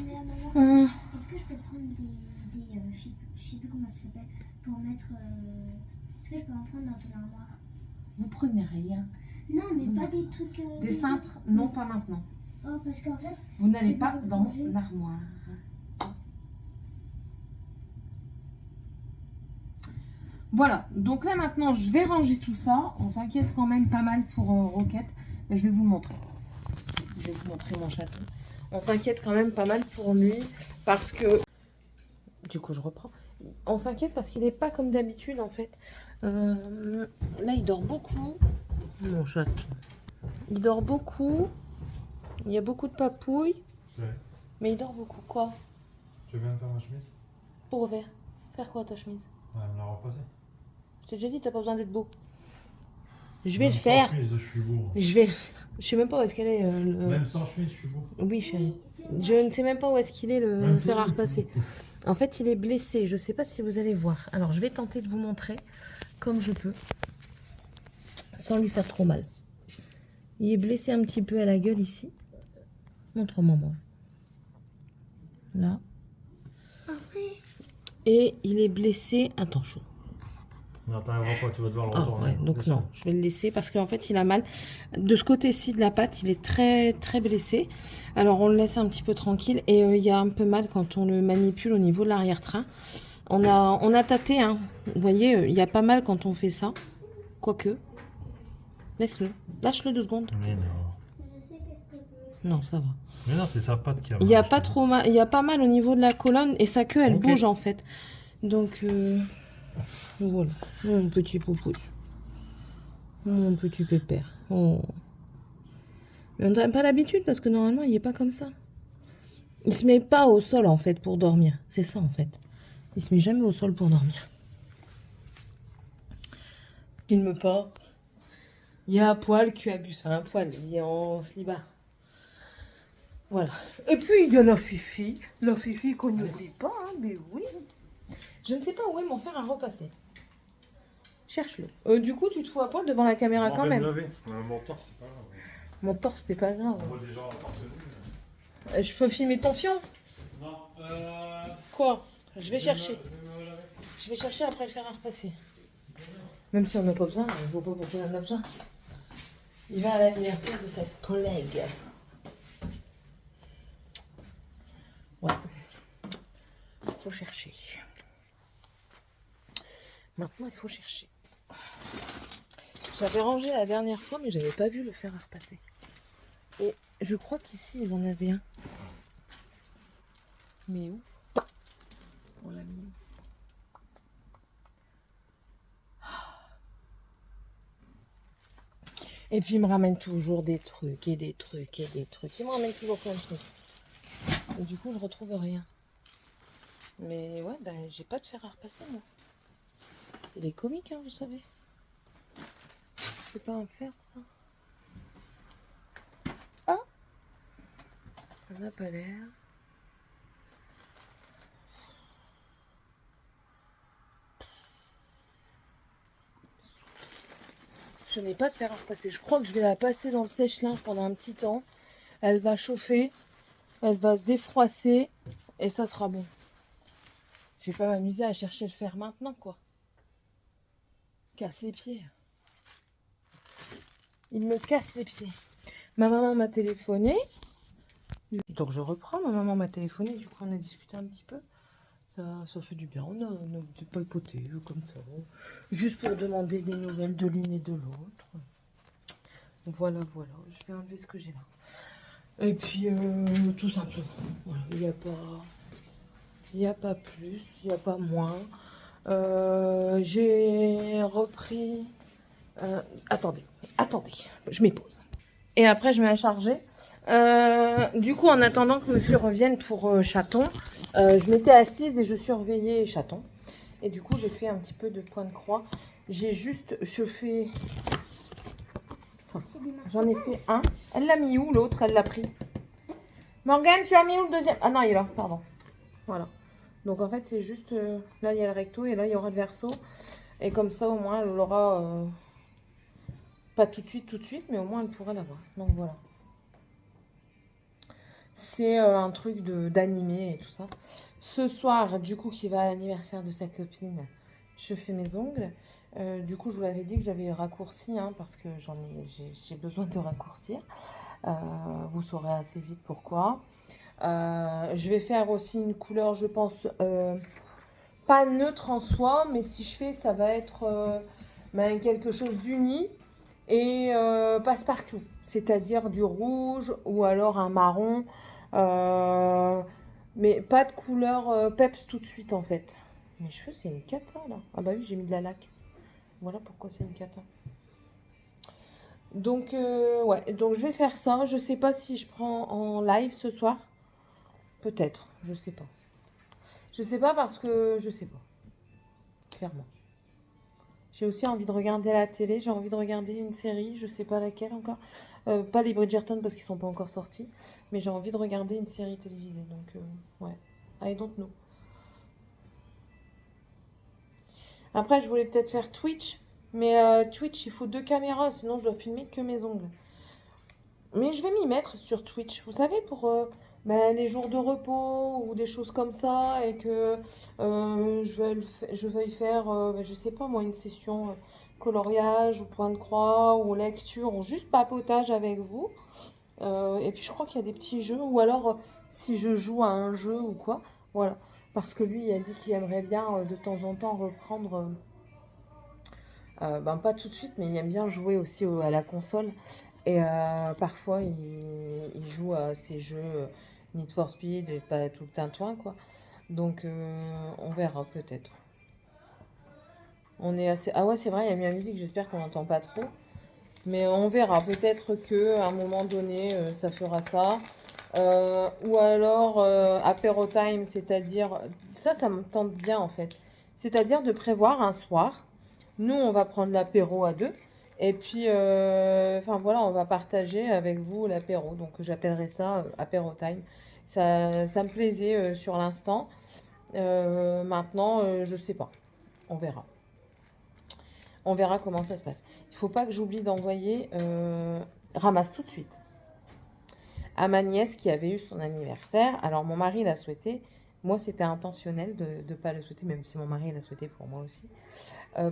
[SPEAKER 2] Maman, est-ce que je peux prendre je sais plus comment ça s'appelle, pour mettre... Est-ce que je peux en prendre dans ton armoire?
[SPEAKER 4] Vous prenez rien.
[SPEAKER 2] Non, mais pas des trucs...
[SPEAKER 4] Des cintres, non pas maintenant.
[SPEAKER 2] Oh, parce qu'en fait...
[SPEAKER 4] Vous n'allez
[SPEAKER 2] j'ai
[SPEAKER 4] pas
[SPEAKER 2] besoin de
[SPEAKER 4] dans
[SPEAKER 2] manger.
[SPEAKER 4] l'armoire. Voilà, donc là maintenant je vais ranger tout ça. On s'inquiète quand même pas mal pour Roquette. Mais je vais vous le montrer. Je vais vous montrer mon château. On s'inquiète quand même pas mal pour lui parce que... Du coup je reprends. On s'inquiète parce qu'il n'est pas comme d'habitude en fait. Là il dort beaucoup. Mon chaton. Il dort beaucoup. Il y a beaucoup de papouilles.
[SPEAKER 5] Ouais.
[SPEAKER 4] Mais il dort beaucoup. Quoi?
[SPEAKER 5] Tu viens de faire ma chemise?
[SPEAKER 4] Pour refaire. Faire quoi ta chemise?
[SPEAKER 5] Ouais, me la repasser.
[SPEAKER 4] Je t'ai déjà dit, t'as pas besoin d'être beau. Je vais
[SPEAKER 5] Même
[SPEAKER 4] le
[SPEAKER 5] sans
[SPEAKER 4] faire.
[SPEAKER 5] chemise, je suis beau.
[SPEAKER 4] Je vais le faire. Je sais même pas où est-ce qu'elle est.
[SPEAKER 5] Même sans chemise, je suis beau.
[SPEAKER 4] Oui, chérie.
[SPEAKER 2] C'est
[SPEAKER 4] Je ne sais même pas où est-ce qu'il est le
[SPEAKER 5] Même
[SPEAKER 4] fer à
[SPEAKER 5] tout.
[SPEAKER 4] repasser. En fait, il est blessé. Je sais pas si vous allez voir. Alors, je vais tenter de vous montrer comme je peux. Sans lui faire trop mal. Il est blessé un petit peu à la gueule ici. Montre-moi, moi. Là. Et il est blessé. Attends, chaud.
[SPEAKER 5] Non, t'arriveras pas, tu vas devoir le
[SPEAKER 4] Ah,
[SPEAKER 5] retourner.
[SPEAKER 4] ouais, donc
[SPEAKER 5] Bien
[SPEAKER 4] non, je vais le laisser parce qu'en fait il a mal. De ce côté-ci de la patte, il est très très blessé. Alors on le laisse un petit peu tranquille et il y a un peu mal quand on le manipule au niveau de l'arrière-train. On a tâté, hein. Vous voyez, il y a pas mal quand on fait ça. Quoique, laisse-le, lâche-le 2 secondes.
[SPEAKER 5] sûr. Mais non.
[SPEAKER 2] Je sais qu'est-ce que je veux.
[SPEAKER 4] Non, ça va.
[SPEAKER 5] Mais non, c'est sa patte qui a
[SPEAKER 4] Il y a
[SPEAKER 5] mal,
[SPEAKER 4] pas
[SPEAKER 5] je te
[SPEAKER 4] trop mal, il y a pas mal au niveau de la colonne et sa queue elle
[SPEAKER 5] Ok.
[SPEAKER 4] bouge en fait. Donc voilà, mon petit poupouille. Mon petit pépère. Oh. Mais on n'a pas l'habitude parce que normalement il est pas comme ça. Il se met pas au sol en fait pour dormir. C'est ça en fait. Il se met jamais au sol pour dormir. Filme pas. Il y a un poil qui abuse. Enfin un poil, il est en slibard. Voilà. Et puis il y a la Fifi. La Fifi qu'on n'oublie pas, hein, mais oui. Je ne sais pas où est mon fer à repasser. Cherche-le. Du coup, tu te fous à poil devant la caméra quand même.
[SPEAKER 5] Mon torse, c'est pas grave.
[SPEAKER 4] Mon torse, c'était pas grave.
[SPEAKER 5] On voit des gens torse nu.
[SPEAKER 4] Je peux filmer ton fion?
[SPEAKER 5] Non,
[SPEAKER 4] Quoi? Je vais chercher. Je vais chercher après le fer à repasser. Même si on n'a pas besoin, je vois pas pourquoi on en a besoin. Il va à l'anniversaire de sa collègue. Ouais. Faut chercher. Maintenant, il faut chercher. J'avais rangé la dernière fois, mais j'avais pas vu le fer à repasser. Et je crois qu'ici, ils en avaient un. Mais où? On l'a mis où? Et puis il me ramène toujours des trucs et des trucs et des trucs. Il me ramène toujours plein de trucs. Et du coup, je retrouve rien. Mais ouais, ben j'ai pas de fer à repasser moi. Il est comique, hein, vous savez. C'est pas un fer, ça. Ah, ça n'a pas l'air. Je n'ai pas de fer à repasser. Je crois que je vais la passer dans le sèche-linge pendant un petit temps. Elle va chauffer, elle va se défroisser et ça sera bon. Je vais pas m'amuser à chercher le fer maintenant, quoi. Casse les pieds. Il me casse les pieds. Ma maman m'a téléphoné. Donc je reprends. Ma maman m'a téléphoné. Du coup, on a discuté un petit peu. Ça fait du bien. On a papoté comme ça. Juste pour demander des nouvelles de l'une et de l'autre. Voilà, voilà. Je vais enlever ce que j'ai là. Et puis, tout simplement. Voilà. Il n'y a pas plus. Il n'y a pas moins. J'ai repris... attendez. Je m'épose. Et après, je mets à charger.
[SPEAKER 3] Du coup, en attendant que monsieur revienne pour chaton, je m'étais assise et je surveillais chaton. Et du coup, j'ai fait un petit peu de point de croix. J'ai juste chauffé...
[SPEAKER 2] C'est des marques.
[SPEAKER 3] J'en ai fait un. Elle l'a mis où, l'autre? Elle l'a pris. Morgane, tu as mis où le deuxième? Ah non, il est là, pardon. Voilà. Donc en fait, c'est juste... là, il y a le recto et là, il y aura le verso. Et comme ça, au moins, elle l'aura... pas tout de suite, mais au moins, elle pourra l'avoir. Donc voilà. C'est un truc d'animé et tout ça. Ce soir, du coup, qui va à l'anniversaire de sa copine, je fais mes ongles. Du coup, je vous l'avais dit que j'avais raccourci, hein, parce que j'ai besoin de raccourcir. Vous saurez assez vite pourquoi. Je vais faire aussi une couleur, je pense, pas neutre en soi, mais si je fais, ça va être quelque chose d'uni et passe-partout. C'est-à-dire du rouge ou alors un marron. Mais pas de couleur peps tout de suite en fait. Mes cheveux, c'est une cata là. Ah bah oui, j'ai mis de la laque. Voilà pourquoi c'est une cata. Donc, ouais, donc je vais faire ça. Je sais pas si je prends en live ce soir. Peut-être, je sais pas. Je sais pas parce que je sais pas. Clairement. J'ai aussi envie de regarder la télé. J'ai envie de regarder une série. Je sais pas laquelle encore. Pas les Bridgerton parce qu'ils sont pas encore sortis. Mais j'ai envie de regarder une série télévisée. Donc, ouais. I don't know. Après, je voulais peut-être faire Twitch. Mais Twitch, il faut 2 caméras. Sinon, je dois filmer que mes ongles. Mais je vais m'y mettre sur Twitch. Vous savez, pour les jours de repos ou des choses comme ça. Et que je veuille faire, je sais pas moi, une session coloriage ou point de croix ou lecture ou juste papotage avec vous. Et puis je crois qu'il y a des petits jeux, ou alors si je joue à un jeu ou quoi, voilà. Parce que lui, il a dit qu'il aimerait bien de temps en temps reprendre, pas tout de suite, mais il aime bien jouer aussi à la console. Et parfois, il joue à ces jeux Need for Speed, et pas tout le tintouin, quoi. Donc on verra peut-être. On est assez... Ah ouais, c'est vrai, il y a mis la musique, j'espère qu'on n'entend pas trop. Mais on verra, peut-être qu'à un moment donné, ça fera ça. Ou alors, apéro time, c'est-à-dire... Ça me tente bien, en fait. C'est-à-dire de prévoir un soir. Nous, on va prendre l'apéro à 2. Et puis, enfin voilà, on va partager avec vous l'apéro. Donc, j'appellerai ça apéro time. Ça me plaisait sur l'instant. Maintenant, je sais pas. On verra. On verra comment ça se passe. Il ne faut pas que j'oublie d'envoyer, ramasse tout de suite, à ma nièce qui avait eu son anniversaire. Alors mon mari l'a souhaité. Moi, c'était intentionnel de ne pas le souhaiter, même si mon mari l'a souhaité pour moi aussi.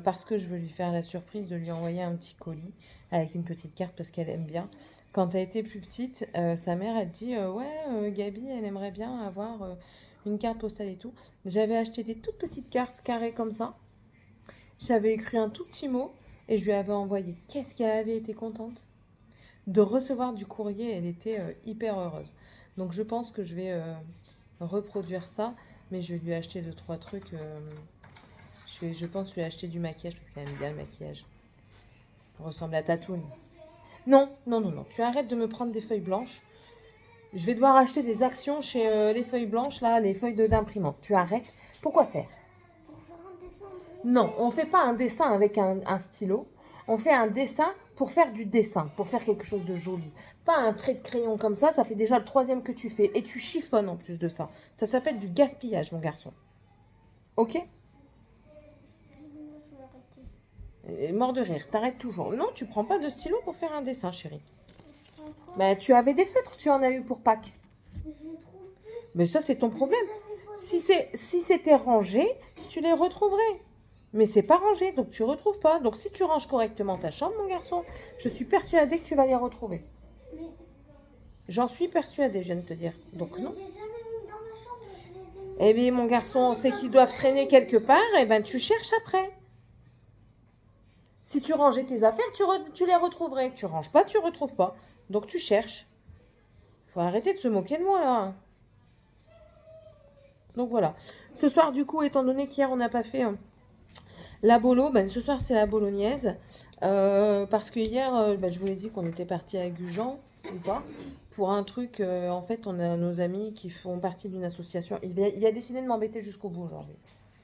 [SPEAKER 3] Parce que je veux lui faire la surprise de lui envoyer un petit colis avec une petite carte parce qu'elle aime bien. Quand elle était plus petite, sa mère, elle dit ouais, Gabi, elle aimerait bien avoir une carte postale et tout. J'avais acheté des toutes petites cartes carrées comme ça. J'avais écrit un tout petit mot et je lui avais envoyé. Qu'est-ce qu'elle avait été contente de recevoir du courrier. Elle était hyper heureuse. Donc je pense que je vais reproduire ça. Mais je vais lui acheter 2-3 trucs. Je pense que je vais acheter du maquillage parce qu'elle aime bien le maquillage. Elle ressemble à Tatoune. Non, non, non, non. Tu arrêtes de me prendre des feuilles blanches. Je vais devoir acheter des actions chez les feuilles blanches, là, les feuilles d'imprimante. Tu arrêtes. Pourquoi faire?
[SPEAKER 2] Pour faire un dessin.
[SPEAKER 3] Non, on ne fait pas un dessin avec un stylo. On fait un dessin pour faire du dessin, pour faire quelque chose de joli. Pas un trait de crayon comme ça fait déjà le 3e que tu fais. Et tu chiffonnes en plus de ça. Ça s'appelle du gaspillage, mon garçon. Ok? Mort de rire, t'arrêtes toujours. Non, tu prends pas de stylo pour faire un dessin, chérie. Bah, tu avais des feutres, tu en as eu pour Pâques.
[SPEAKER 2] Je les trouve plus.
[SPEAKER 3] Mais ça, c'est ton problème.
[SPEAKER 2] Je les avais pas.
[SPEAKER 3] Si c'était rangé, tu les retrouverais. Mais c'est pas rangé, donc tu retrouves pas. Donc si tu ranges correctement ta chambre, mon garçon, je suis persuadée que tu vas les retrouver.
[SPEAKER 2] Mais
[SPEAKER 3] J'en suis persuadée, je viens de te dire. Donc
[SPEAKER 2] je
[SPEAKER 3] non.
[SPEAKER 2] les ai jamais mis dans ma chambre. Je les ai mis.
[SPEAKER 3] Eh bien, mon garçon, c'est qu'ils doivent traîner quelque part, et ben tu cherches après. Si tu rangeais tes affaires, tu les retrouverais. Tu ranges pas, tu retrouves pas. Donc tu cherches. Faut arrêter de se moquer de moi, là. Donc voilà. Ce soir, du coup, étant donné qu'hier, on n'a pas fait la bolo, ben, ce soir, c'est la bolognaise. Parce que hier, je vous l'ai dit qu'on était parti à Gujan, ou pas, pour un truc. En fait, on a nos amis qui font partie d'une association. Il a décidé de m'embêter jusqu'au bout aujourd'hui.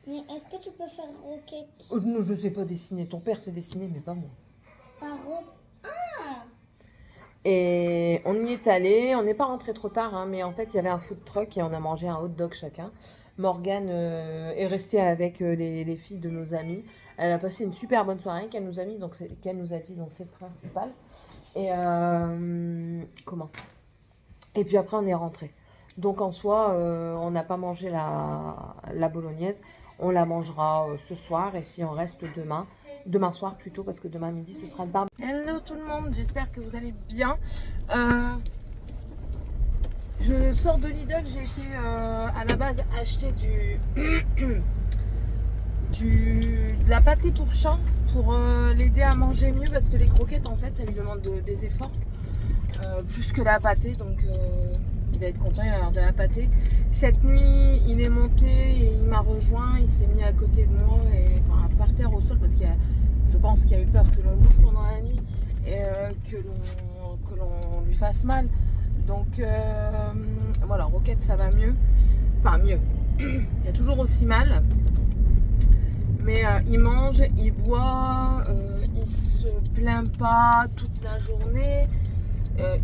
[SPEAKER 2] Mais est-ce que tu peux faire roquette
[SPEAKER 3] Non, je sais pas dessiner. Ton père sait dessiner, mais pas moi.
[SPEAKER 2] par roquette?
[SPEAKER 3] Et on y est allé. On n'est pas rentré trop tard, hein, mais en fait, il y avait un food truck et on a mangé un hot dog chacun. Morgane est restée avec les filles de nos amis. Elle a passé une super bonne soirée qu'elle nous a dit, donc c'est le principal. Et comment? Et puis après, on est rentré. Donc en soi, on n'a pas mangé la bolognaise. On la mangera ce soir et si on reste demain soir plutôt, parce que demain midi ce sera le bar. Hello tout le monde, j'espère que vous allez bien. Je sors de Lidl, j'ai été à la base acheter de la pâtée pour chat pour l'aider à manger mieux parce que les croquettes en fait ça lui demande des efforts plus que la pâtée, donc il va être content, il va avoir de la pâtée. Cette nuit il est monté et il m'a rejoint, il s'est mis à côté de moi et enfin par terre au sol parce je pense qu'il a eu peur que l'on bouge pendant la nuit et que l'on lui fasse mal. Donc voilà, Roquette ça va mieux, enfin mieux, il y a toujours aussi mal, mais il mange, il boit, il se plaint pas toute la journée,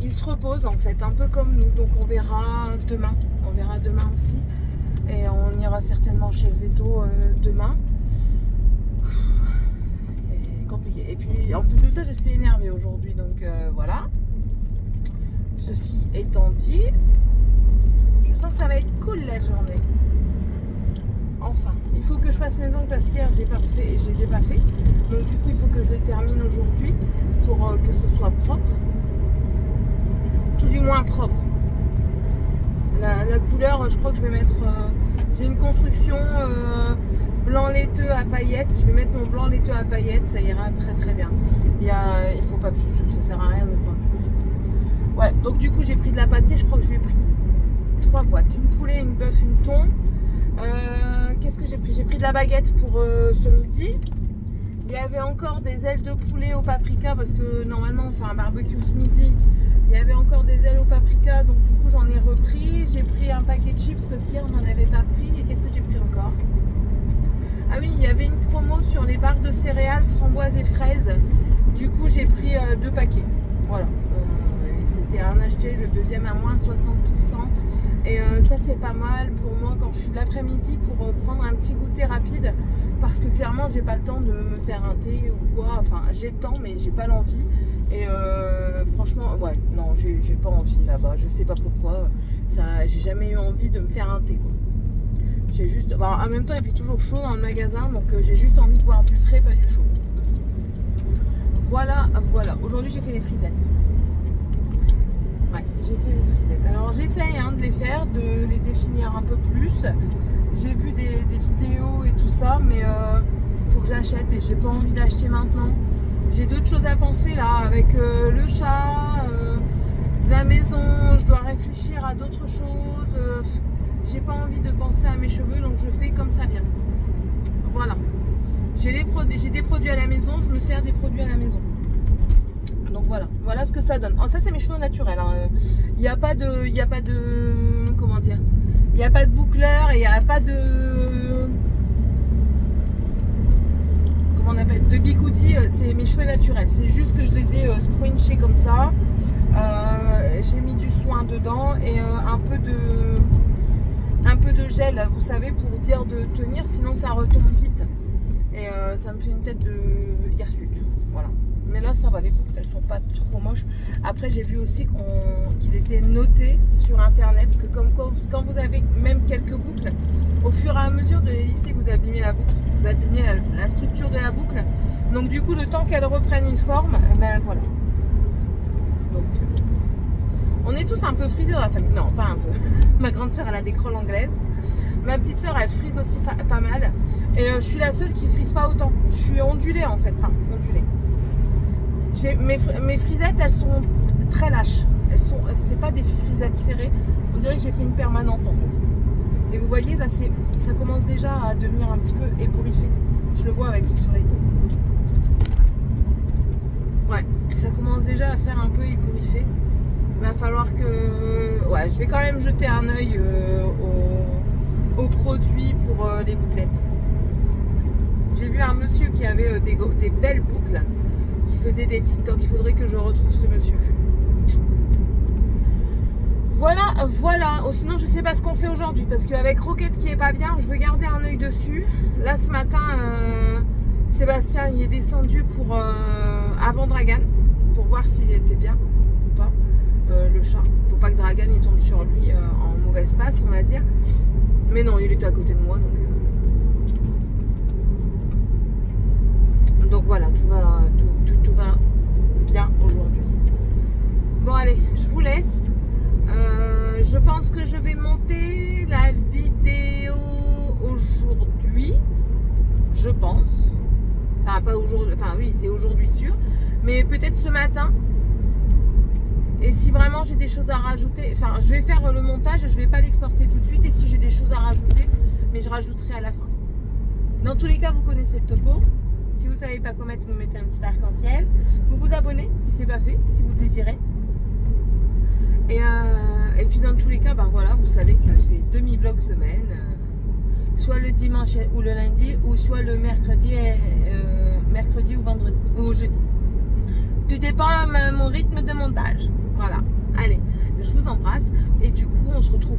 [SPEAKER 3] il se repose en fait, un peu comme nous, donc on verra demain aussi, et on ira certainement chez le veto demain. C'est compliqué, et puis en plus de ça je suis énervée aujourd'hui, donc voilà. Ceci étant dit, je sens que ça va être cool la journée. Enfin, il faut que je fasse mes ongles parce qu'hier je les ai pas fait. Donc du coup il faut que je les termine aujourd'hui pour que ce soit propre. Tout du moins propre. La couleur, je crois que je vais mettre... j'ai une construction blanc laiteux à paillettes. Je vais mettre mon blanc laiteux à paillettes, ça ira très très bien. Il faut pas plus, ça sert à rien de prendre plus. Ouais, donc du coup j'ai pris de la pâtée, je crois que je lui ai pris 3 boîtes, une poulet, une bœuf, une thon. Qu'est-ce que j'ai pris? J'ai pris de la baguette pour ce midi. Il y avait encore des ailes de poulet au paprika parce que normalement on fait un barbecue ce midi. Il y avait encore des ailes au paprika, donc du coup j'en ai repris. J'ai pris un paquet de chips parce qu'hier on n'en avait pas pris. Et qu'est-ce que j'ai pris encore? Ah oui, il y avait une promo sur les barres de céréales, framboises et fraises. Du coup j'ai pris 2 paquets. Voilà. C'était un acheté, le deuxième à moins 60%. Et ça c'est pas mal pour moi quand je suis de l'après-midi pour prendre un petit goûter rapide. Parce que clairement j'ai pas le temps de me faire un thé ou quoi. Enfin j'ai le temps mais j'ai pas l'envie. Et franchement ouais non j'ai pas envie là-bas. Je sais pas pourquoi. J'ai jamais eu envie de me faire un thé quoi. J'ai juste. Bah, en même temps il fait toujours chaud dans le magasin. Donc j'ai juste envie de boire du frais, pas du chaud. Voilà. Aujourd'hui j'ai fait les frisettes. Ouais, j'ai fait des frisettes. Alors j'essaye de les faire, de les définir un peu plus. J'ai vu des vidéos et tout ça, mais il faut que j'achète et j'ai pas envie d'acheter maintenant. J'ai d'autres choses à penser là, avec le chat, la maison, je dois réfléchir à d'autres choses. J'ai pas envie de penser à mes cheveux, donc je fais comme ça vient. Voilà. J'ai des produits à la maison, je me sers des produits à la maison. Donc voilà ce que ça donne. Alors ça c'est mes cheveux naturels. Il n'y a pas de, comment dire, il n'y a pas de boucleur et il n'y a pas de, comment on appelle, de bigoudi. C'est mes cheveux naturels. C'est juste que je les ai scrunchés comme ça. J'ai mis du soin dedans et un peu de gel, vous savez, pour dire de tenir, sinon ça retombe vite. Et ça me fait une tête de hirsute. Voilà. Mais là ça va, les boucles elles sont pas trop moches. Après j'ai vu aussi qu'il était noté sur internet que comme quoi quand vous avez même quelques boucles, au fur et à mesure de les lisser vous abîmez la boucle, vous abîmez la structure de la boucle. Donc du coup le temps qu'elle reprenne une forme, ben voilà. Donc on est tous un peu frisés dans la famille. Non pas un peu. Ma grande soeur elle a des crolles anglaises. Ma petite soeur elle frise aussi pas mal. Et je suis la seule qui frise pas autant. Je suis ondulée en fait, enfin ondulée. Mes frisettes elles sont très lâches, c'est pas des frisettes serrées, on dirait que j'ai fait une permanente en fait. Et vous voyez là ça commence déjà à devenir un petit peu ébouriffé, je le vois avec le soleil. Ouais, ça commence déjà à faire un peu ébouriffé.
[SPEAKER 4] Il va falloir que... Ouais, je vais quand même jeter un œil aux produits pour les bouclettes. J'ai vu un monsieur qui avait des belles boucles, qui faisait des TikTok. Il faudrait que je retrouve ce monsieur. Voilà, voilà. Oh, sinon, je sais pas ce qu'on fait aujourd'hui. Parce qu'avec Roquette qui est pas bien, je veux garder un œil dessus. Là, ce matin, Sébastien il est descendu avant Dragan. Pour voir s'il était bien ou pas. Le chat. Pour pas que Dragan il tombe sur lui en mauvaise passe, on va dire. Mais non, il était à côté de moi. Donc voilà, tout va bien aujourd'hui. Bon, allez, je vous laisse. Je pense que je vais monter la vidéo aujourd'hui. Je pense. Enfin, pas aujourd'hui. Enfin, oui, c'est aujourd'hui sûr. Mais peut-être ce matin. Et si vraiment j'ai des choses à rajouter, enfin, je vais faire le montage. Je vais pas l'exporter tout de suite. Et si j'ai des choses à rajouter, mais je rajouterai à la fin. Dans tous les cas, vous connaissez le topo. Si vous ne savez pas comment mettre, vous mettez un petit arc-en-ciel. Vous vous abonnez si ce n'est pas fait, si vous le désirez. Et puis dans tous les cas, ben voilà, vous savez que c'est demi-vlog semaine. Soit le dimanche ou le lundi, ou soit le mercredi ou vendredi, ou jeudi. Tout dépend de mon rythme de montage. Voilà. Allez, je vous embrasse. Et du coup, on se retrouve